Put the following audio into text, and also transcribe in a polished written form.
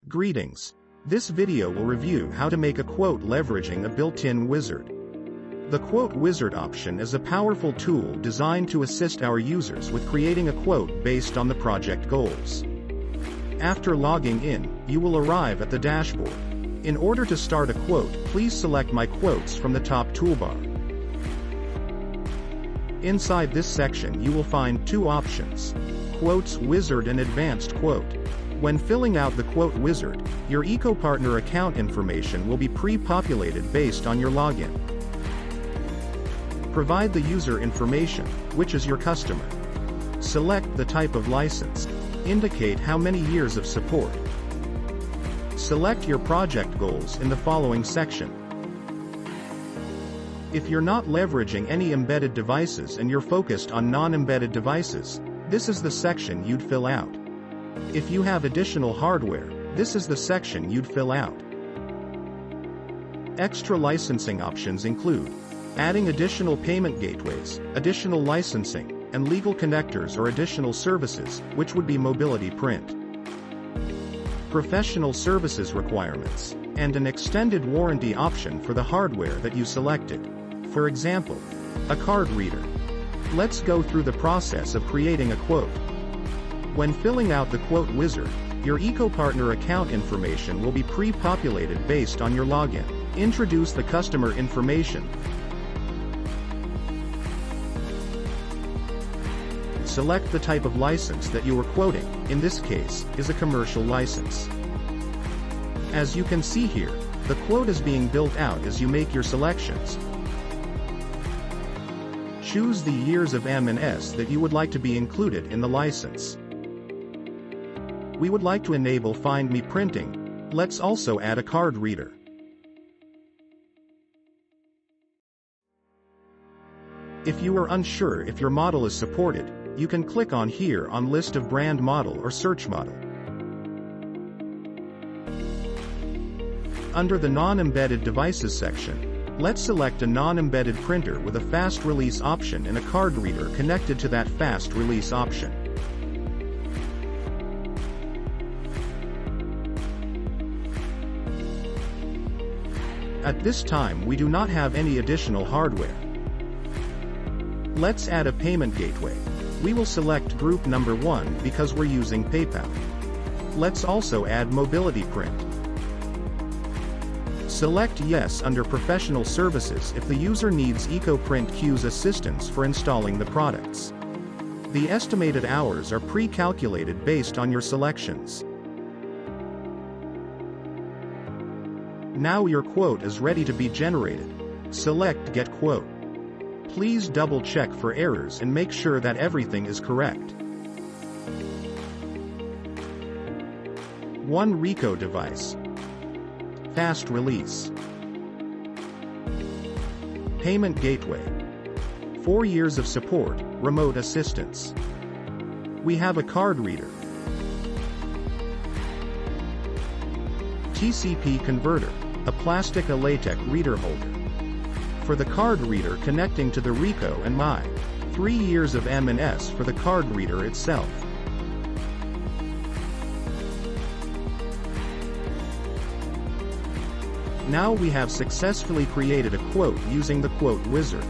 Greetings. This video will review how to make a quote leveraging a built-in wizard. The Quote Wizard option is a powerful tool designed to assist our users with creating a quote based on the project goals. After logging in, you will arrive at the dashboard. In order to start a quote, please select My Quotes from the top toolbar. Inside this section you will find two options: Quotes Wizard and Advanced Quote. When filling out the Quote Wizard, your EcoPartner account information will be pre-populated based on your login. Provide the user information, which is your customer. Select the type of license. Indicate how many years of support. Select your project goals in the following section. If you're not leveraging any embedded devices and you're focused on non-embedded devices, this is the section you'd fill out. If you have additional hardware, this is the section you'd fill out. Extra licensing options include adding additional payment gateways, additional licensing, and legal connectors or additional services, which would be mobility print. Professional services requirements, and an extended warranty option for the hardware that you selected. For example, a card reader. Let's go through the process of creating a quote. When filling out the Quote Wizard, your EcoPartner account information will be pre-populated based on your login. Introduce the customer information. Select the type of license that you are quoting, in this case, is a commercial license. As you can see here, the quote is being built out as you make your selections. Choose the years of M&S that you would like to be included in the license. We would like to enable Find Me printing. Let's also add a card reader. If you are unsure if your model is supported, you can click on here on List of Brand Model or Search Model. Under the Non-Embedded Devices section, let's select a non-embedded printer with a fast release option and a card reader connected to that fast release option. At this time we do not have any additional hardware. Let's add a payment gateway. We will select group number 1 because we're using PayPal. Let's also add mobility print. Select Yes under Professional Services if the user needs EcoPrint Q's assistance for installing the products. The estimated hours are pre-calculated based on your selections. Now your quote is ready to be generated. Select Get Quote. Please double-check for errors and make sure that everything is correct. One Ricoh device. Fast release. Payment gateway. 4 years of support, remote assistance. We have a card reader. TCP converter, a plastic latex reader holder. For the card reader connecting to the Ricoh and My. 3 years of M&S for the card reader itself. Now we have successfully created a quote using the Quote Wizard.